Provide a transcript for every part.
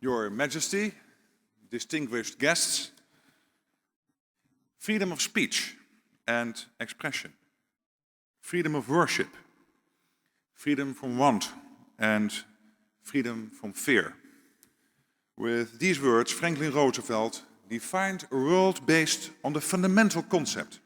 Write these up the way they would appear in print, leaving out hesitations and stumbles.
Your Majesty, distinguished guests, freedom of speech and expression, freedom of worship, freedom from want and freedom from fear. With these words, Franklin Roosevelt defined a world based on the fundamental concept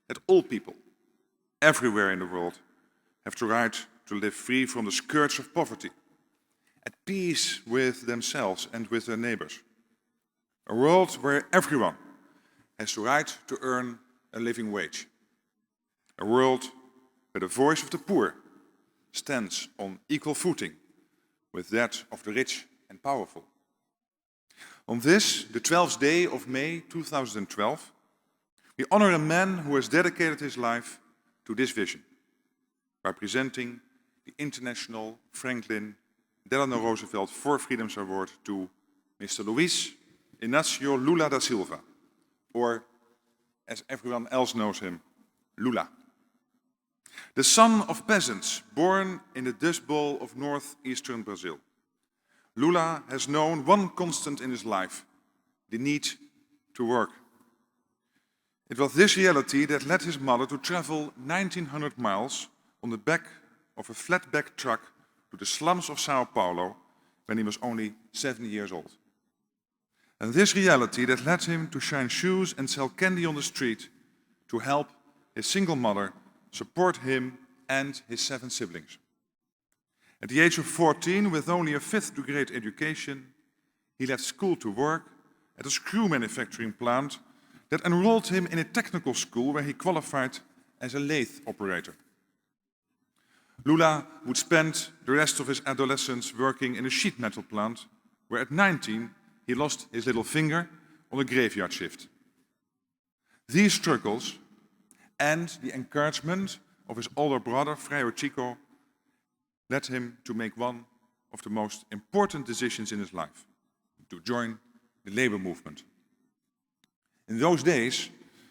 that all people, everywhere in the world, have the right to live free from the scourge of poverty, at peace with themselves and with their neighbors. A world where everyone has the right to earn a living wage. A world where the voice of the poor stands on equal footing with that of the rich and powerful. On this, the 12th day of May 2012, we honor a man who has dedicated his life to this vision by presenting the International Franklin Delano Roosevelt for Freedoms Award to Mr. Luiz Inácio Lula da Silva, or as everyone else knows him, Lula. The son of peasants born in the Dust Bowl of northeastern Brazil, Lula has known one constant in his life, the need to work. It was this reality that led his mother to travel 1900 miles on the back of a flatbed truck to the slums of Sao Paulo when he was only 7 years old. And this reality that led him to shine shoes and sell candy on the street to help his single mother support him and his 7 siblings. At the age of 14, with only a 5th grade education, he left school to work at a screw manufacturing plant that enrolled him in a technical school where he qualified as a lathe operator. Lula would spend the rest of his adolescence working in a sheet metal plant, where at 19 he lost his little finger on a graveyard shift. These struggles and the encouragement of his older brother, Frei Chico, led him to make one of the most important decisions in his life, to join the labor movement. In those days,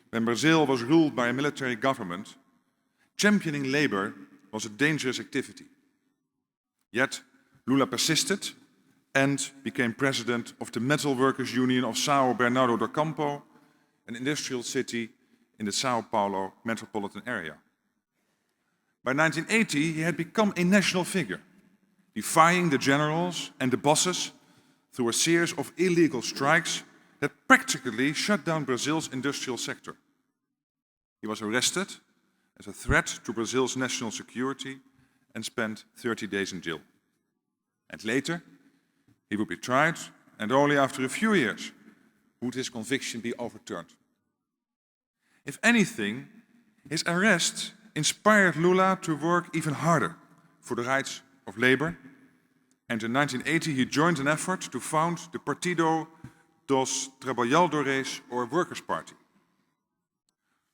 when Brazil was ruled by a military government, championing labor was a dangerous activity. Yet, Lula persisted and became president of the Metal Workers Union of São Bernardo do Campo, an industrial city in the Sao Paulo metropolitan area. By 1980, he had become a national figure, defying the generals and the bosses through a series of illegal strikes that practically shut down Brazil's industrial sector. He was arrested as a threat to Brazil's national security and spent 30 days in jail. And later, he would be tried, and only after a few years would his conviction be overturned. If anything, his arrest inspired Lula to work even harder for the rights of labor, and in 1980 he joined an effort to found the Partido dos Trabalhadores, or Workers' Party.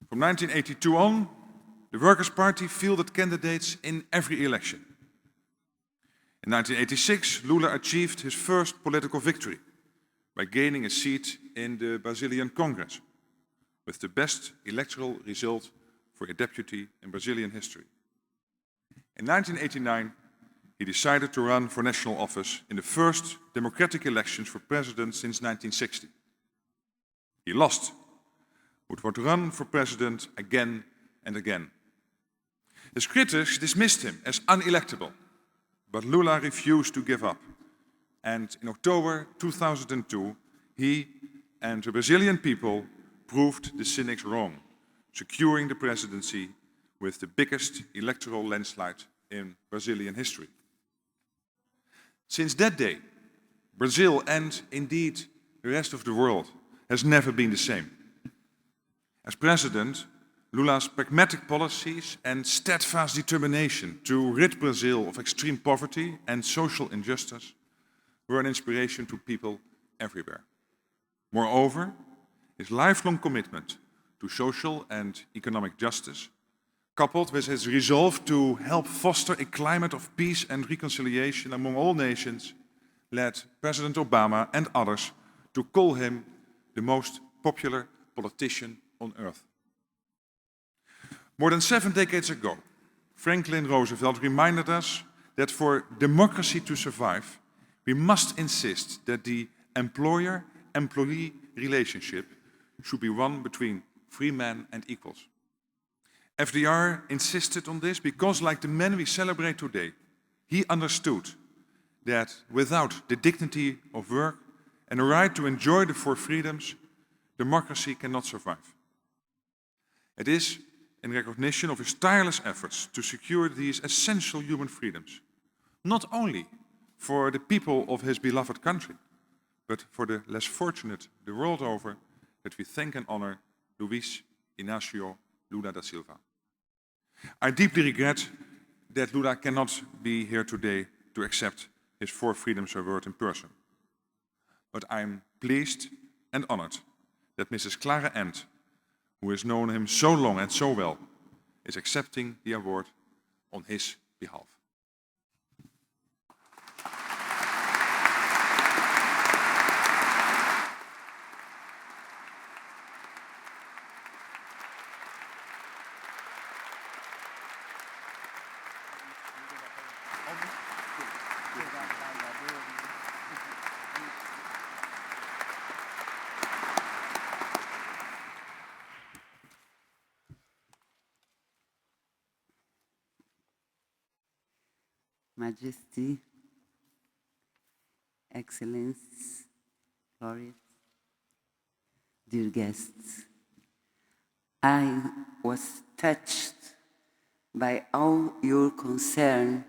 From 1982 on, the Workers' Party fielded candidates in every election. In 1986, Lula achieved his first political victory by gaining a seat in the Brazilian Congress, with the best electoral result for a deputy in Brazilian history. In 1989, he decided to run for national office in the first democratic elections for president since 1960. He lost, but would run for president again and again. His critics dismissed him as unelectable, but Lula refused to give up. And in October 2002, he and the Brazilian people proved the cynics wrong, securing the presidency with the biggest electoral landslide in Brazilian history. Since that day, Brazil, and indeed the rest of the world, has never been the same. As president, Lula's pragmatic policies and steadfast determination to rid Brazil of extreme poverty and social injustice were an inspiration to people everywhere. Moreover, his lifelong commitment to social and economic justice, coupled with his resolve to help foster a climate of peace and reconciliation among all nations, led President Obama and others to call him the most popular politician on earth. More than 7 decades ago, Franklin Roosevelt reminded us that for democracy to survive, We must insist that the employer-employee relationship should be one between free men and equals. FDR insisted on this because, like the man we celebrate today, he understood that without the dignity of work and the right to enjoy the four freedoms, democracy cannot survive. It is in recognition of his tireless efforts to secure these essential human freedoms, not only for the people of his beloved country, but for the less fortunate the world over, that we thank and honor Luiz Inácio Lula da Silva. I deeply regret that Lula cannot be here today to accept his four freedoms award in person. But I am pleased and honored that Mrs. Clara End, who has known him so long and so well, is accepting the award on his behalf. Majesty, Excellencies, Laureates, dear guests, I was touched by all your concern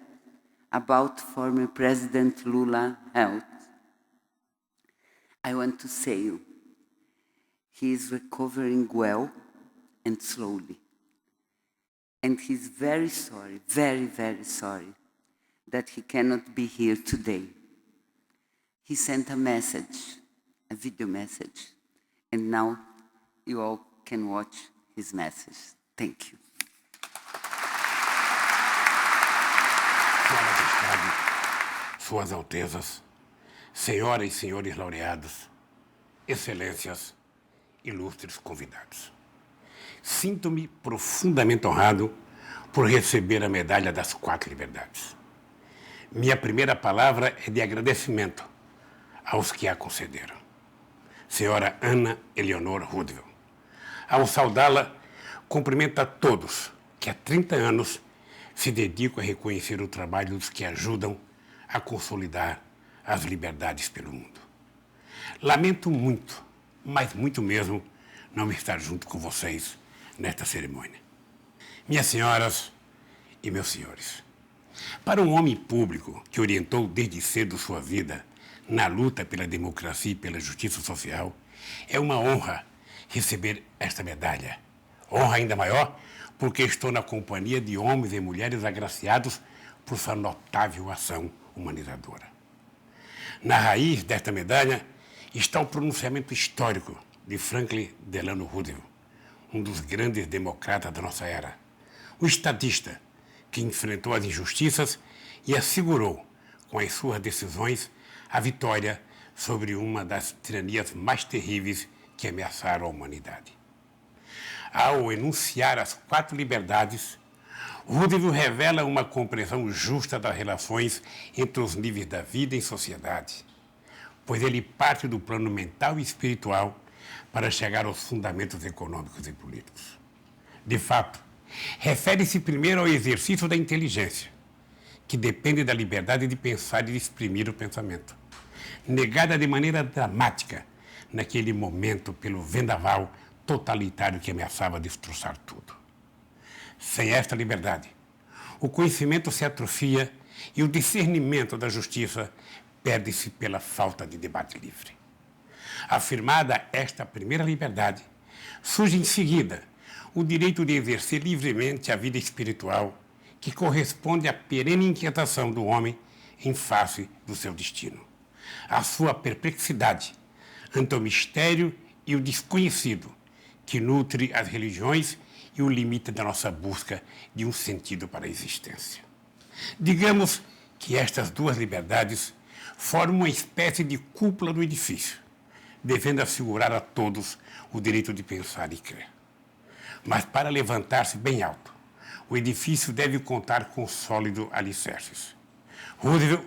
about former President Lula's health. I want to say he is recovering well and slowly. And he's very sorry, very, very sorry that he cannot be here today. He sent a message, a video message, and now you all can watch his message. Thank you. Sua Majestade, Suas Altezas, Senhoras e Senhores laureados, Excelências, ilustres convidados. Sinto-me profundamente honrado por receber a medalha das 4 liberdades. Minha primeira palavra é de agradecimento aos que a concederam. Senhora Ana Eleonora Roosevelt. Ao saudá-la, cumprimento a todos que há 30 anos se dedicam a reconhecer o trabalho dos que ajudam a consolidar as liberdades pelo mundo. Lamento muito, mas muito mesmo, não estar junto com vocês nesta cerimônia. Minhas senhoras e meus senhores, para um homem público que orientou desde cedo sua vida na luta pela democracia e pela justiça social, é uma honra receber esta medalha. Honra ainda maior porque estou na companhia de homens e mulheres agraciados por sua notável ação humanizadora. Na raiz desta medalha está o pronunciamento histórico de Franklin Delano Roosevelt, um dos grandes democratas da nossa era, um estadista que enfrentou as injustiças e assegurou, com as suas decisões, a vitória sobre uma das tiranias mais terríveis que ameaçaram a humanidade. Ao enunciar as 4 liberdades, Roosevelt revela uma compreensão justa das relações entre os níveis da vida em sociedade, pois ele parte do plano mental e espiritual para chegar aos fundamentos econômicos e políticos. De fato, refere-se primeiro ao exercício da inteligência, que depende da liberdade de pensar e de exprimir o pensamento, negada de maneira dramática naquele momento pelo vendaval totalitário que ameaçava destroçar tudo. Sem esta liberdade, o conhecimento se atrofia e o discernimento da justiça perde-se pela falta de debate livre. Afirmada esta primeira liberdade, surge em seguida o direito de exercer livremente a vida espiritual que corresponde à perene inquietação do homem em face do seu destino. A sua perplexidade ante o mistério e o desconhecido que nutre as religiões e o limite da nossa busca de um sentido para a existência. Digamos que estas 2 liberdades formam uma espécie de cúpula do edifício, devendo assegurar a todos o direito de pensar e crer. Mas para levantar-se bem alto, o edifício deve contar com sólido alicerces. Roosevelt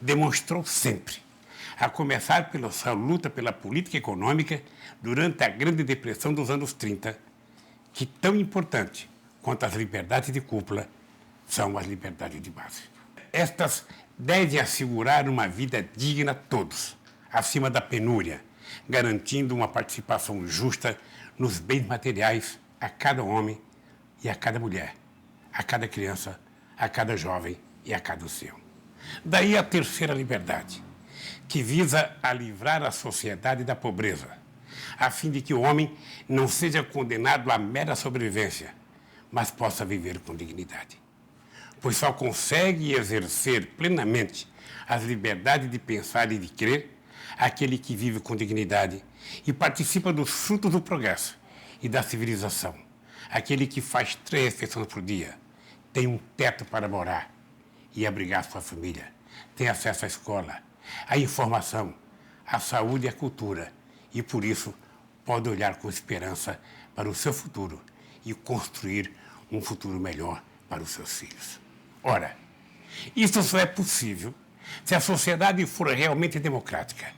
demonstrou sempre, a começar pela sua luta pela política econômica durante a Grande Depressão dos anos 30, que tão importante quanto as liberdades de cúpula são as liberdades de base. Estas devem assegurar uma vida digna a todos, acima da penúria, garantindo uma participação justa nos bens materiais a cada homem e a cada mulher, a cada criança, a cada jovem e a cada ancião. Daí a terceira liberdade, que visa a livrar a sociedade da pobreza, a fim de que o homem não seja condenado à mera sobrevivência, mas possa viver com dignidade. Pois só consegue exercer plenamente as liberdades de pensar e de crer aquele que vive com dignidade e participa dos frutos do progresso e da civilização, aquele que faz 3 refeições por dia, tem um teto para morar e abrigar sua família, tem acesso à escola, à informação, à saúde e à cultura, e por isso pode olhar com esperança para o seu futuro e construir um futuro melhor para os seus filhos. Ora, isso só é possível se a sociedade for realmente democrática,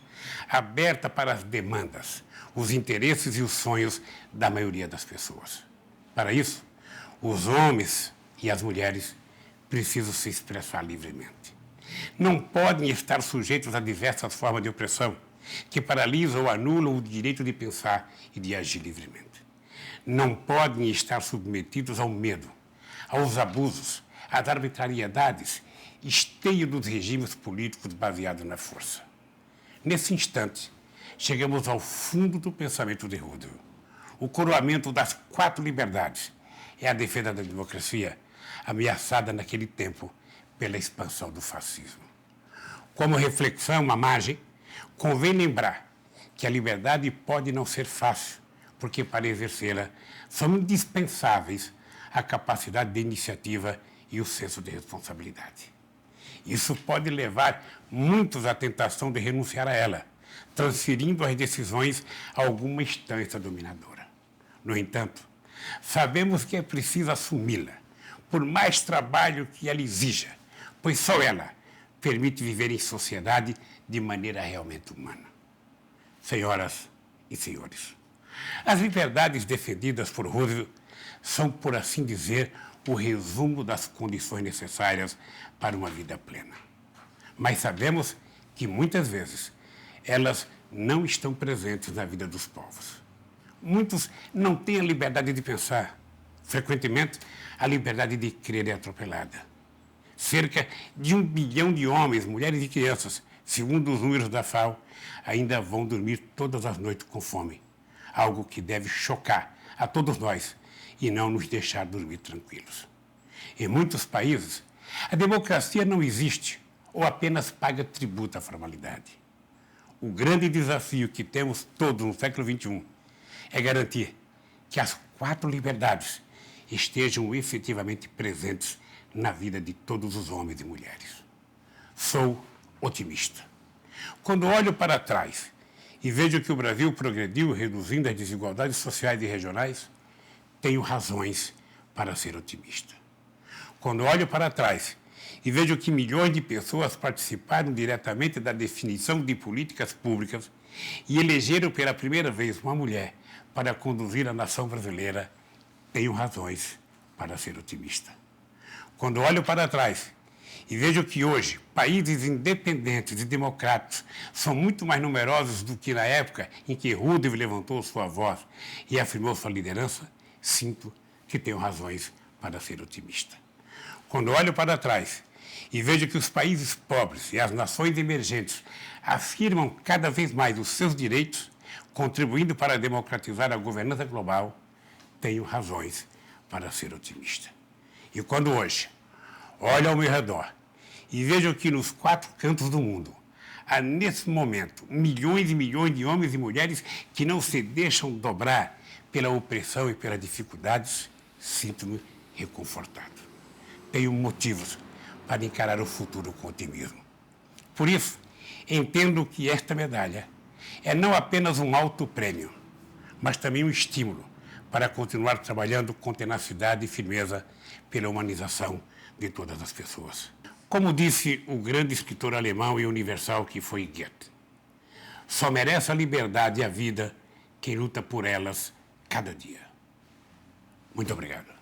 aberta para as demandas, os interesses e os sonhos da maioria das pessoas. Para isso, os homens e as mulheres precisam se expressar livremente. Não podem estar sujeitos a diversas formas de opressão que paralisam ou anulam o direito de pensar e de agir livremente. Não podem estar submetidos ao medo, aos abusos, às arbitrariedades, esteio dos regimes políticos baseados na força. Nesse instante, chegamos ao fundo do pensamento de Roosevelt. O coroamento das 4 liberdades é a defesa da democracia, ameaçada naquele tempo pela expansão do fascismo. Como reflexão à margem, convém lembrar que a liberdade pode não ser fácil, porque para exercê-la são indispensáveis a capacidade de iniciativa e o senso de responsabilidade. Isso pode levar muitos à tentação de renunciar a ela, transferindo as decisões a alguma instância dominadora. No entanto, sabemos que é preciso assumi-la, por mais trabalho que ela exija, pois só ela permite viver em sociedade de maneira realmente humana. Senhoras e senhores, as liberdades defendidas por Roosevelt são, por assim dizer, o resumo das condições necessárias para uma vida plena. Mas sabemos que, muitas vezes, elas não estão presentes na vida dos povos. Muitos não têm a liberdade de pensar. Frequentemente, a liberdade de crer é atropelada. Cerca de 1 bilhão de homens, mulheres e crianças, segundo os números da FAO, ainda vão dormir todas as noites com fome. Algo que deve chocar a todos nós e não nos deixar dormir tranquilos. Em muitos países, a democracia não existe ou apenas paga tributo à formalidade. O grande desafio que temos todos no século XXI é garantir que as 4 liberdades estejam efetivamente presentes na vida de todos os homens e mulheres. Sou otimista. Quando olho para trás e vejo que o Brasil progrediu reduzindo as desigualdades sociais e regionais, tenho razões para ser otimista. Quando olho para trás e vejo que milhões de pessoas participaram diretamente da definição de políticas públicas e elegeram pela primeira vez uma mulher para conduzir a nação brasileira, tenho razões para ser otimista. Quando olho para trás e vejo que hoje países independentes e democráticos são muito mais numerosos do que na época em que Roosevelt levantou sua voz e afirmou sua liderança, sinto que tenho razões para ser otimista. Quando olho para trás e vejo que os países pobres e as nações emergentes afirmam cada vez mais os seus direitos, contribuindo para democratizar a governança global, tenho razões para ser otimista. E quando hoje olho ao meu redor e vejo que nos 4 cantos do mundo há, nesse momento, milhões e milhões de homens e mulheres que não se deixam dobrar pela opressão e pelas dificuldades, sinto-me reconfortado. Tenho motivos para encarar o futuro com otimismo. Por isso, entendo que esta medalha é não apenas um alto prêmio, mas também um estímulo para continuar trabalhando com tenacidade e firmeza pela humanização de todas as pessoas. Como disse o grande escritor alemão e universal que foi Goethe, só merece a liberdade e a vida quem luta por elas cada dia. Muito obrigado.